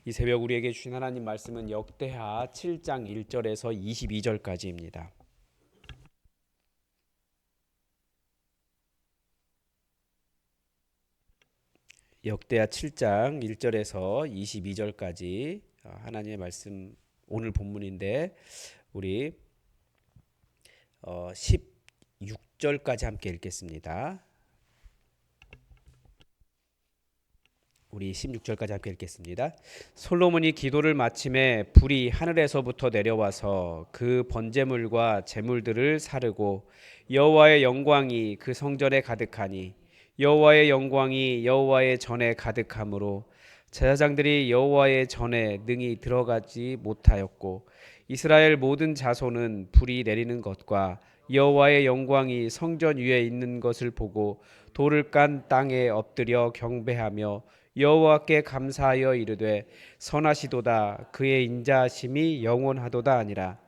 이 새벽 우리에게 주신 하나님 말씀은 역대하 7장 1절에서 22절까지입니다. 역대하 7장 1절에서 22절까지 하나님의 말씀 오늘 본문인데 우리 16절까지 함께 읽겠습니다. 우리 16절까지 함께 읽겠습니다. 솔로몬이 기도를 마침에 불이 하늘에서부터 내려와서 그 번제물과 제물들을 사르고 여호와의 영광이 그 성전에 가득하니 여호와의 영광이 여호와의 전에 가득하므로 제사장들이 여호와의 전에 능히 들어가지 못하였고 이스라엘 모든 자손은 불이 내리는 것과 여호와의 영광이 성전 위에 있는 것을 보고 돌을 깐 땅에 엎드려 경배하며 여호와께 감사하여 이르되 선하시도다 그의 인자하심이 영원하도다 아니라.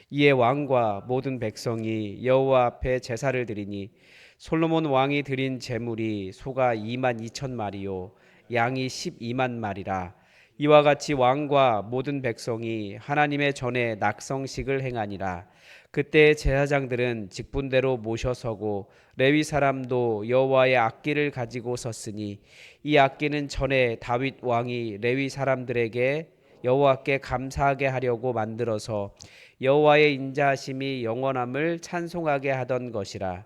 이에 왕과 모든 백성이 여호와 앞에 제사를 드리니 솔로몬 왕이 드린 제물이 소가 2만 2천 마리요 양이 12만 마리라. 이와 같이 왕과 모든 백성이 하나님의 전에 낙성식을 행하니라. 그때 제사장들은 직분대로 모셔서고 레위 사람도 여호와의 악기를 가지고 섰으니 이 악기는 전에 다윗 왕이 레위 사람들에게 여호와께 감사하게 하려고 만들어서 여호와의 인자하심이 영원함을 찬송하게 하던 것이라.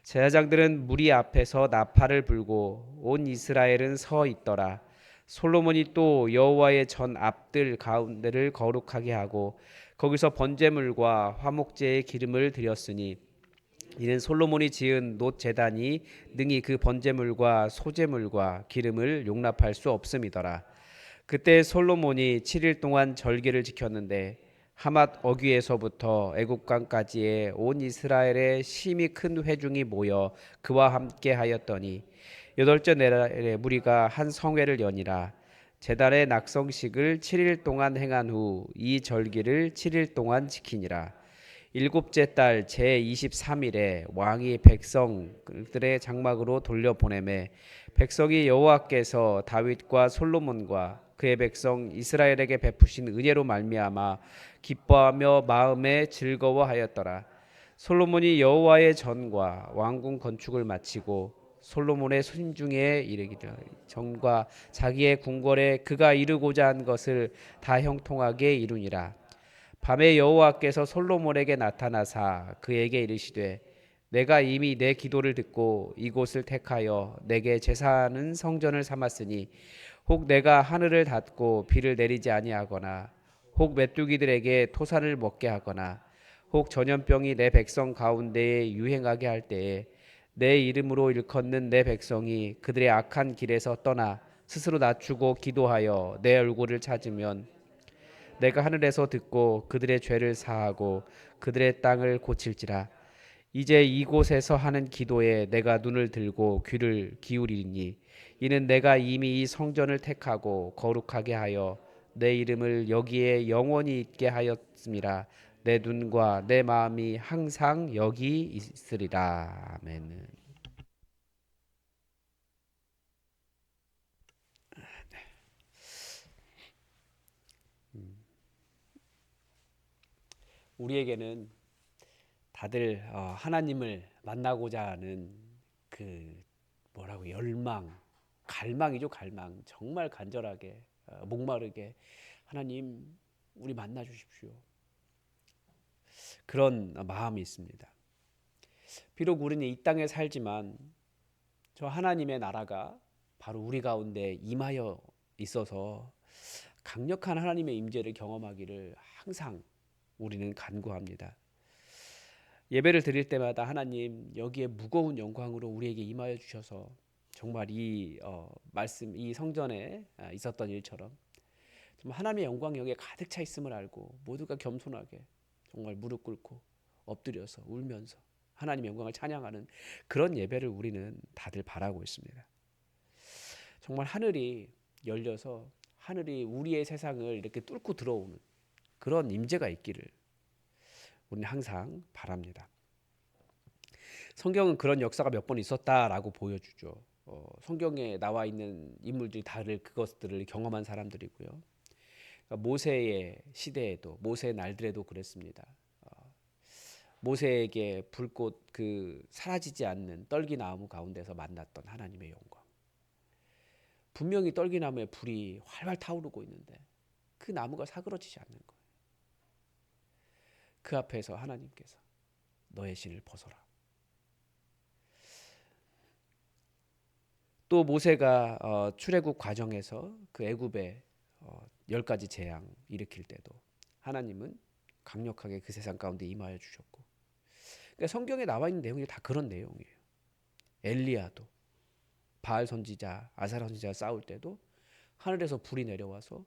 제사장들은 무리 앞에서 나팔을 불고 온 이스라엘은 서 있더라. 솔로몬이 또 여호와의 전 앞들 가운데를 거룩하게 하고 거기서 번제물과 화목제의 기름을 드렸으니 이는 솔로몬이 지은 놋 제단이 능히 그 번제물과 소제물과 기름을 용납할 수 없음이더라. 그때 솔로몬이 7일 동안 절기를 지켰는데 하맛 어귀에서부터 애굽강까지의 온 이스라엘의 심히 큰 회중이 모여 그와 함께 하였더니 여덟째 날에 무리가 한 성회를 여니라. 제단의 낙성식을 7일 동안 행한 후 이 절기를 7일 동안 지키니라. 일곱째 달 제23일에 왕이 백성들의 장막으로 돌려보내매 백성이 여호와께서 다윗과 솔로몬과 그의 백성 이스라엘에게 베푸신 은혜로 말미암아 기뻐하며 마음에 즐거워하였더라. 솔로몬이 여호와의 전과 왕궁 건축을 마치고 솔로몬의 손중에 이르기를 전과 자기의 궁궐에 그가 이루고자 한 것을 다 형통하게 이루니라. 밤에 여호와께서 솔로몬에게 나타나사 그에게 이르시되 내가 이미 내 기도를 듣고 이곳을 택하여 내게 제사하는 성전을 삼았으니 혹 내가 하늘을 닫고 비를 내리지 아니하거나 혹 메뚜기들에게 토산을 먹게 하거나 혹 전염병이 내 백성 가운데에 유행하게 할 때에 내 이름으로 일컫는 내 백성이 그들의 악한 길에서 떠나 스스로 낮추고 기도하여 내 얼굴을 찾으면 내가 하늘에서 듣고 그들의 죄를 사하고 그들의 땅을 고칠지라. 이제 이곳에서 하는 기도에 내가 눈을 들고 귀를 기울이니 이는 내가 이미 이 성전을 택하고 거룩하게 하여 내 이름을 여기에 영원히 있게 하였음이라. 내 눈과 내 마음이 항상 여기 있으리라. 아멘. 우리에게는 다들 하나님을 만나고자 하는 그 뭐라고 열망, 갈망이죠, 갈망. 정말 간절하게 목마르게 하나님 우리 만나 주십시오. 그런 마음이 있습니다. 비록 우리는 이 땅에 살지만 저 하나님의 나라가 바로 우리 가운데 임하여 있어서 강력한 하나님의 임재를 경험하기를 항상 우리는 간구합니다. 예배를 드릴 때마다 하나님 여기에 무거운 영광으로 우리에게 임하여 주셔서 정말 이 말씀 이 성전에 있었던 일처럼 정말 하나님의 영광이 여기에 가득 차 있음을 알고 모두가 겸손하게 정말 무릎 꿇고 엎드려서 울면서 하나님의 영광을 찬양하는 그런 예배를 우리는 다들 바라고 있습니다. 정말 하늘이 열려서 하늘이 우리의 세상을 이렇게 뚫고 들어오는 그런 임재가 있기를 우리는 항상 바랍니다. 성경은 그런 역사가 몇 번 있었다라고 보여주죠. 성경에 나와 있는 인물들이 다들 그것들을 경험한 사람들이고요. 모세의 시대에도 모세의 날들에도 그랬습니다. 모세에게 불꽃 그 사라지지 않는 떨기나무 가운데서 만났던 하나님의 영광. 분명히 떨기나무에 불이 활활 타오르고 있는데 그 나무가 사그러지지 않는 거예요. 그 앞에서 하나님께서 너의 신을 벗어라. 또 모세가 출애굽 과정에서 그 애굽에 10가지 재앙 일으킬 때도 하나님은 강력하게 그 세상 가운데 임하여 주셨고, 그러니까 성경에 나와 있는 내용이 다 그런 내용이에요. 엘리야도 바알 선지자, 아사랴 선지자 싸울 때도 하늘에서 불이 내려와서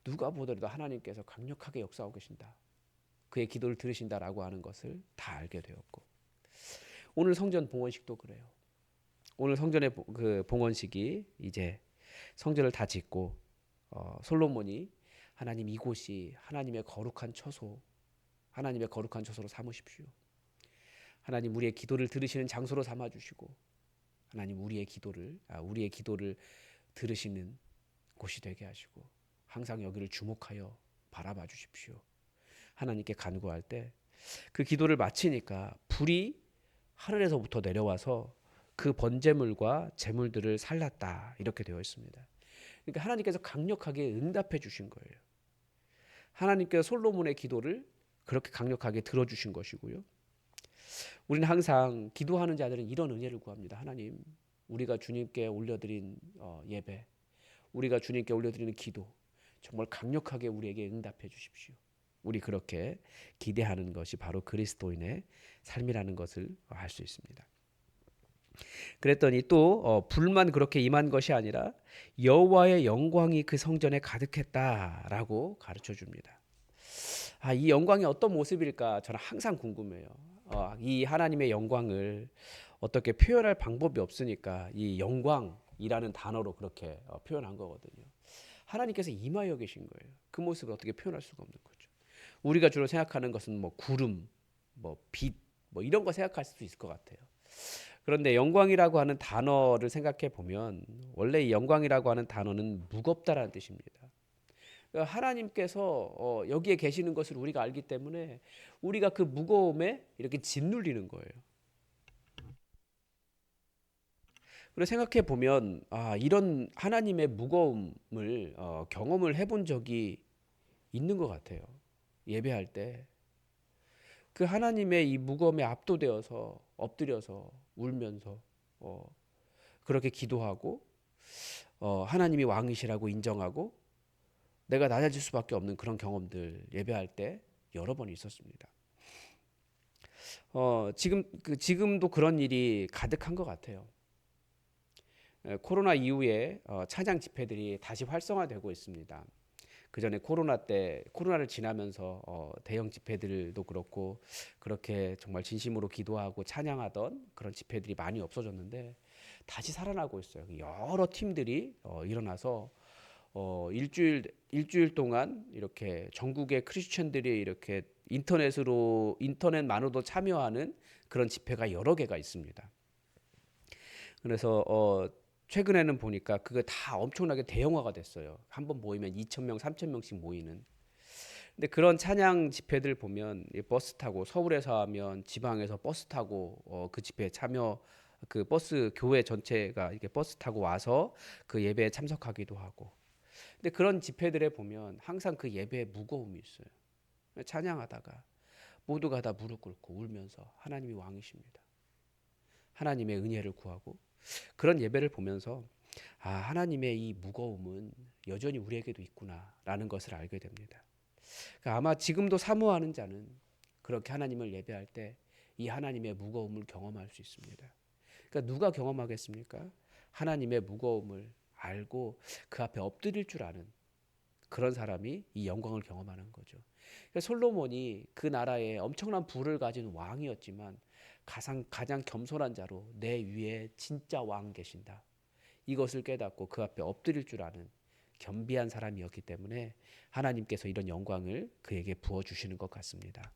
누가 보더라도 하나님께서 강력하게 역사하고 계신다, 그의 기도를 들으신다라고 하는 것을 다 알게 되었고, 오늘 성전 봉헌식도 그래요. 오늘 성전의 그 봉헌식이 이제 성전을 다 짓고 솔로몬이 하나님 이곳이 하나님의 거룩한 처소, 하나님의 거룩한 처소로 삼으십시오. 하나님 우리의 기도를 들으시는 장소로 삼아 주시고, 하나님 우리의 기도를 들으시는 곳이 되게 하시고, 항상 여기를 주목하여 바라봐 주십시오. 하나님께 간구할 때 그 기도를 마치니까 불이 하늘에서부터 내려와서 그 번제물과 제물들을 살랐다, 이렇게 되어 있습니다. 그러니까 하나님께서 강력하게 응답해 주신 거예요. 하나님께서 솔로몬의 기도를 그렇게 강력하게 들어주신 것이고요. 우리는 항상 기도하는 자들은 이런 은혜를 구합니다. 하나님, 우리가 주님께 올려드린 예배, 우리가 주님께 올려드리는 기도 정말 강력하게 우리에게 응답해 주십시오. 우리 그렇게 기대하는 것이 바로 그리스도인의 삶이라는 것을 알 수 있습니다. 그랬더니 또 불만 그렇게 임한 것이 아니라 여호와의 영광이 그 성전에 가득했다라고 가르쳐 줍니다. 이 영광이 어떤 모습일까 저는 항상 궁금해요. 이 하나님의 영광을 어떻게 표현할 방법이 없으니까 이 영광이라는 단어로 그렇게 표현한 거거든요. 하나님께서 임하여 계신 거예요. 그 모습을 어떻게 표현할 수가 없는 거죠. 우리가 주로 생각하는 것은 뭐 구름, 뭐 빛, 뭐 이런 거 생각할 수도 있을 것 같아요. 그런데 영광이라고 하는 단어를 생각해 보면 원래 이 영광이라고 하는 단어는 무겁다라는 뜻입니다. 그러니까 하나님께서 여기에 계시는 것을 우리가 알기 때문에 우리가 그 무거움에 이렇게 짓눌리는 거예요. 그리고 생각해 보면 이런 하나님의 무거움을 경험을 해본 적이 있는 것 같아요. 예배할 때 그 하나님의 이 무거움에 압도되어서 엎드려서 울면서 그렇게 기도하고 하나님이 왕이시라고 인정하고 내가 낮아질 수밖에 없는 그런 경험들 예배할 때 여러 번 있었습니다. 지금도 그런 일이 가득한 것 같아요. 코로나 이후에 찬양 집회들이 다시 활성화되고 있습니다. 그 전에 코로나를 지나면서 대형 집회들도 그렇고 그렇게 정말 진심으로 기도하고 찬양하던 그런 집회들이 많이 없어졌는데 다시 살아나고 있어요. 여러 팀들이 일어나서 일주일 동안 이렇게 전국의 크리스천들이 이렇게 인터넷만으로도 참여하는 그런 집회가 여러 개가 있습니다. 그래서 최근에는 보니까 그거 다 엄청나게 대형화가 됐어요. 한번 모이면 2,000명, 3,000명씩 모이는. 근데 그런 찬양 집회들 보면 버스 타고 서울에서 하면 지방에서 버스 타고 그 집회에 참여, 그 버스 교회 전체가 이렇게 버스 타고 와서 그 예배에 참석하기도 하고. 근데 그런 집회들에 보면 항상 그 예배에 무거움이 있어요. 찬양하다가 모두가 다 무릎 꿇고 울면서 하나님이 왕이십니다. 하나님의 은혜를 구하고 그런 예배를 보면서 하나님의 이 무거움은 여전히 우리에게도 있구나라는 것을 알게 됩니다. 그러니까 아마 지금도 사모하는 자는 그렇게 하나님을 예배할 때 이 하나님의 무거움을 경험할 수 있습니다. 그러니까 누가 경험하겠습니까? 하나님의 무거움을 알고 그 앞에 엎드릴 줄 아는 그런 사람이 이 영광을 경험하는 거죠. 그러니까 솔로몬이 그 나라에 엄청난 부를 가진 왕이었지만 가장 겸손한 자로 내 위에 진짜 왕 계신다, 이것을 깨닫고 그 앞에 엎드릴 줄 아는 겸비한 사람이었기 때문에 하나님께서 이런 영광을 그에게 부어주시는 것 같습니다.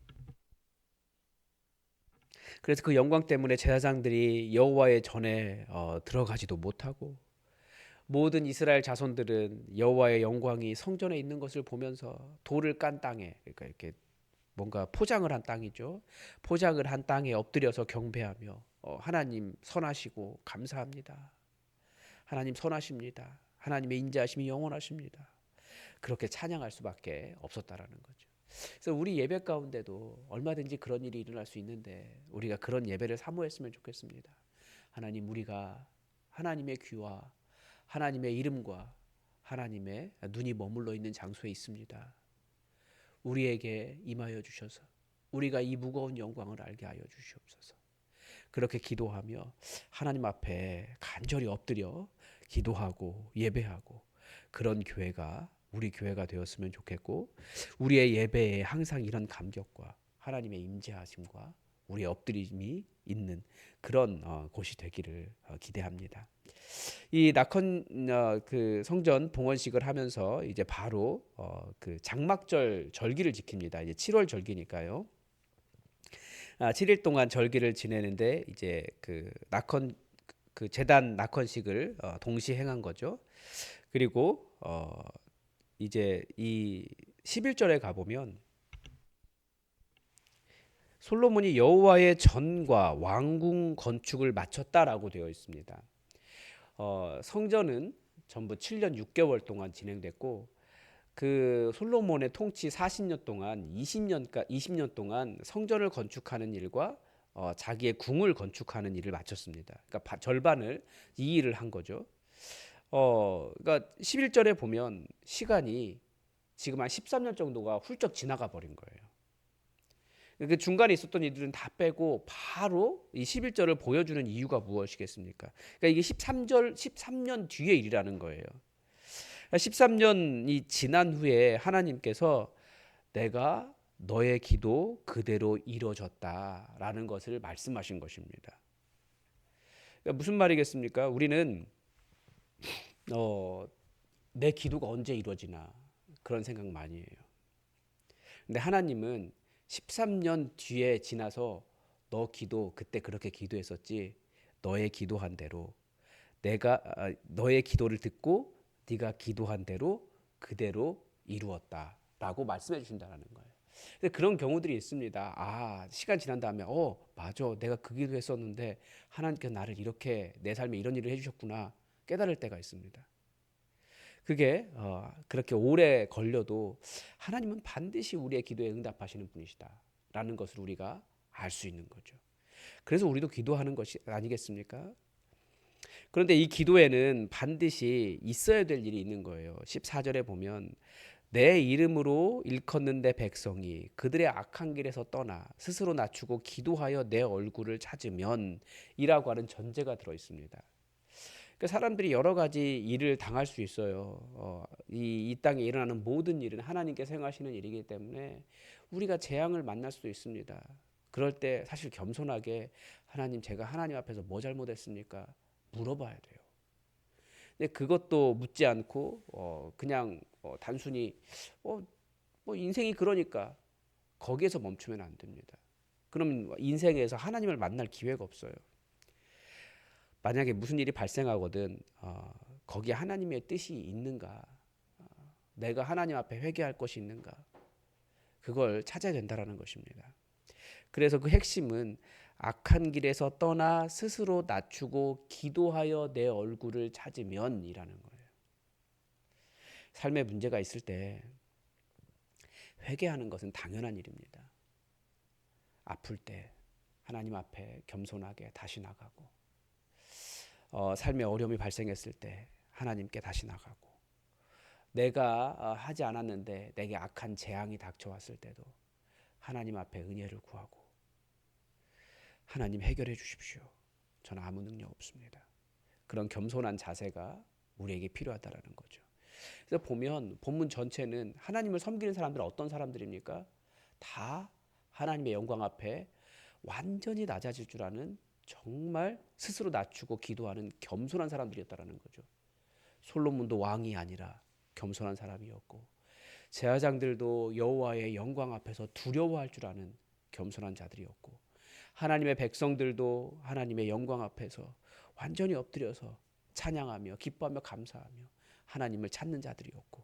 그래서 그 영광 때문에 제사장들이 여호와의 전에 들어가지도 못하고 모든 이스라엘 자손들은 여호와의 영광이 성전에 있는 것을 보면서 돌을 깐 땅에, 그러니까 이렇게 뭔가 포장을 한 땅이죠. 포장을 한 땅에 엎드려서 경배하며 하나님 선하시고 감사합니다. 하나님 선하십니다. 하나님의 인자하심이 영원하십니다. 그렇게 찬양할 수밖에 없었다라는 거죠. 그래서 우리 예배 가운데도 얼마든지 그런 일이 일어날 수 있는데 우리가 그런 예배를 사모했으면 좋겠습니다. 하나님, 우리가 하나님의 귀와 하나님의 이름과 하나님의 눈이 머물러 있는 장소에 있습니다. 우리에게 임하여 주셔서 우리가 이 무거운 영광을 알게 하여 주시옵소서. 그렇게 기도하며 하나님 앞에 간절히 엎드려 기도하고 예배하고 그런 교회가 우리 교회가 되었으면 좋겠고, 우리의 예배에 항상 이런 감격과 하나님의 임재하심과 우리의 엎드림이 있는 그런 곳이 되기를 기대합니다. 이 낙헌 그 성전 봉헌식을 하면서 이제 바로 그 장막절 절기를 지킵니다. 이제 7월 절기니까요. 7일 동안 절기를 지내는데 이제 그 낙헌 그 제단 낙헌식을 동시 행한 거죠. 그리고 이제 이 11절에 가 보면 솔로몬이 여호와의 전과 왕궁 건축을 마쳤다라고 되어 있습니다. 성전은 전부 7년 6개월 동안 진행됐고, 그 솔로몬의 통치 40년 동안 20년 동안 성전을 건축하는 일과 자기의 궁을 건축하는 일을 마쳤습니다. 그러니까 절반을 이 일을 한 거죠. 그러니까 11절에 보면 시간이 지금 한 13년 정도가 훌쩍 지나가 버린 거예요. 그 중간에 있었던 일들은 다 빼고 바로 이 11절을 보여주는 이유가 무엇이겠습니까? 그러니까 이게 13년 뒤의 일이라는 거예요. 13년이 지난 후에 하나님께서 내가 너의 기도 그대로 이루어졌다라는 것을 말씀하신 것입니다. 그러니까 무슨 말이겠습니까? 우리는 내 기도가 언제 이루어지나 그런 생각 많이 해요. 근데 하나님은 13년 뒤에 지나서 너 기도 그때 그렇게 기도했었지. 너의 기도한 대로 내가 너의 기도를 듣고 네가 기도한 대로 그대로 이루었다라고 말씀해 주신다는 거예요. 근데 그런 경우들이 있습니다. 시간 지난 다음에 맞아. 내가 그 기도했었는데 하나님께서 나를 이렇게 내 삶에 이런 일을 해 주셨구나. 깨달을 때가 있습니다. 그게 그렇게 오래 걸려도 하나님은 반드시 우리의 기도에 응답하시는 분이시다라는 것을 우리가 알 수 있는 거죠. 그래서 우리도 기도하는 것이 아니겠습니까? 그런데 이 기도에는 반드시 있어야 될 일이 있는 거예요. 14절에 보면 내 이름으로 일컫는 내 백성이 그들의 악한 길에서 떠나 스스로 낮추고 기도하여 내 얼굴을 찾으면 이라고 하는 전제가 들어 있습니다. 그러니까 사람들이 여러 가지 일을 당할 수 있어요. 이 땅에 일어나는 모든 일은 하나님께서 행하시는 일이기 때문에 우리가 재앙을 만날 수도 있습니다. 그럴 때 사실 겸손하게 하나님, 제가 하나님 앞에서 뭐 잘못했습니까? 물어봐야 돼요. 근데 그것도 묻지 않고 그냥 단순히 뭐 인생이 그러니까 거기에서 멈추면 안 됩니다. 그럼 인생에서 하나님을 만날 기회가 없어요. 만약에 무슨 일이 발생하거든 거기에 하나님의 뜻이 있는가, 내가 하나님 앞에 회개할 것이 있는가, 그걸 찾아야 된다라는 것입니다. 그래서 그 핵심은 악한 길에서 떠나 스스로 낮추고 기도하여 내 얼굴을 찾으면이라는 거예요. 삶에 문제가 있을 때 회개하는 것은 당연한 일입니다. 아플 때 하나님 앞에 겸손하게 다시 나가고, 삶에 어려움이 발생했을 때 하나님께 다시 나가고, 내가 하지 않았는데 내게 악한 재앙이 닥쳐왔을 때도 하나님 앞에 은혜를 구하고, 하나님 해결해 주십시오. 저는 아무 능력 없습니다. 그런 겸손한 자세가 우리에게 필요하다라는 거죠. 그래서 보면 본문 전체는 하나님을 섬기는 사람들은 어떤 사람들입니까? 다 하나님의 영광 앞에 완전히 낮아질 줄 아는, 정말 스스로 낮추고 기도하는 겸손한 사람들이었다라는 거죠. 솔로몬도 왕이 아니라 겸손한 사람이었고, 제사장들도 여호와의 영광 앞에서 두려워할 줄 아는 겸손한 자들이었고, 하나님의 백성들도 하나님의 영광 앞에서 완전히 엎드려서 찬양하며 기뻐하며 감사하며 하나님을 찾는 자들이었고,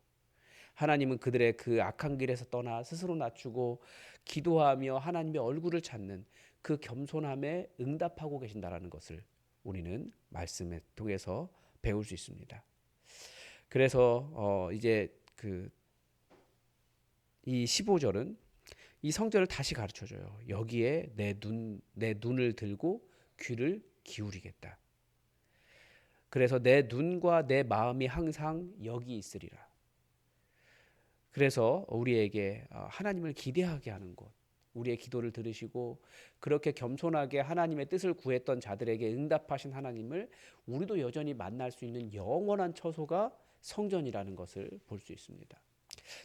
하나님은 그들의 그 악한 길에서 떠나 스스로 낮추고 기도하며 하나님의 얼굴을 찾는 그 겸손함에 응답하고 계신다라는 것을 우리는 말씀을 통해서 배울 수 있습니다. 그래서 이제 이 15절은 이 성전을 다시 가르쳐 줘요. 여기에 내 눈을 들고 귀를 기울이겠다. 그래서 내 눈과 내 마음이 항상 여기 있으리라. 그래서 우리에게 하나님을 기대하게 하는 곳, 우리의 기도를 들으시고 그렇게 겸손하게 하나님의 뜻을 구했던 자들에게 응답하신 하나님을 우리도 여전히 만날 수 있는 영원한 처소가 성전이라는 것을 볼 수 있습니다.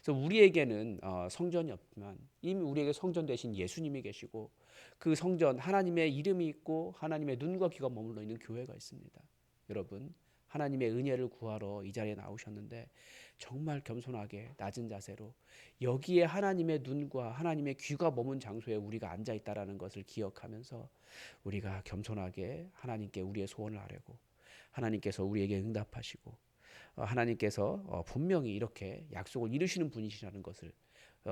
그래서 우리에게는 성전이 없지만 이미 우리에게 성전 대신 예수님이 계시고, 그 성전 하나님의 이름이 있고 하나님의 눈과 귀가 머물러 있는 교회가 있습니다. 여러분, 하나님의 은혜를 구하러 이 자리에 나오셨는데 정말 겸손하게 낮은 자세로 여기에 하나님의 눈과 하나님의 귀가 머문 장소에 우리가 앉아 있다라는 것을 기억하면서 우리가 겸손하게 하나님께 우리의 소원을 아뢰고, 하나님께서 우리에게 응답하시고 하나님께서 분명히 이렇게 약속을 이루시는 분이시라는 것을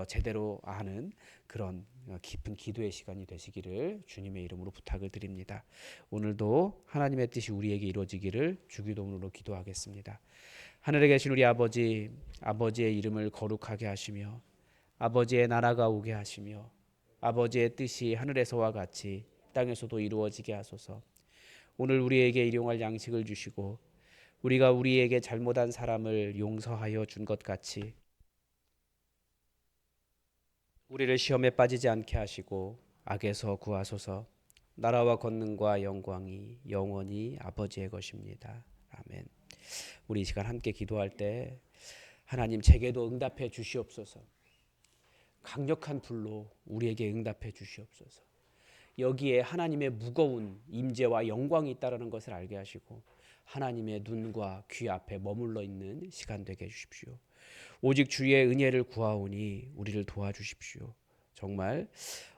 제대로 아는 그런 깊은 기도의 시간이 되시기를 주님의 이름으로 부탁을 드립니다. 오늘도 하나님의 뜻이 우리에게 이루어지기를 주기도문으로 기도하겠습니다. 하늘에 계신 우리 아버지, 아버지의 이름을 거룩하게 하시며 아버지의 나라가 오게 하시며 아버지의 뜻이 하늘에서와 같이 땅에서도 이루어지게 하소서. 오늘 우리에게 일용할 양식을 주시고 우리가 우리에게 잘못한 사람을 용서하여 준 것 같이 우리를 시험에 빠지지 않게 하시고 악에서 구하소서. 나라와 권능과 영광이 영원히 아버지의 것입니다. 아멘. 우리 이 시간 함께 기도할 때 하나님 제게도 응답해 주시옵소서. 강력한 불로 우리에게 응답해 주시옵소서. 여기에 하나님의 무거운 임재와 영광이 있다는 것을 알게 하시고 하나님의 눈과 귀 앞에 머물러 있는 시간 되게 해주십시오. 오직 주의 은혜를 구하오니 우리를 도와주십시오. 정말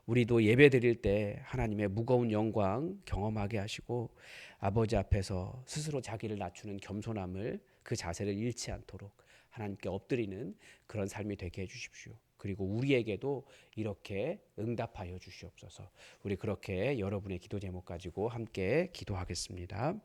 우리도 예배 드릴 때 하나님의 무거운 영광 경험하게 하시고 아버지 앞에서 스스로 자기를 낮추는 겸손함을, 그 자세를 잃지 않도록 하나님께 엎드리는 그런 삶이 되게 해주십시오. 그리고 우리에게도 이렇게 응답하여 주시옵소서. 우리 그렇게 여러분의 기도 제목 가지고 함께 기도하겠습니다.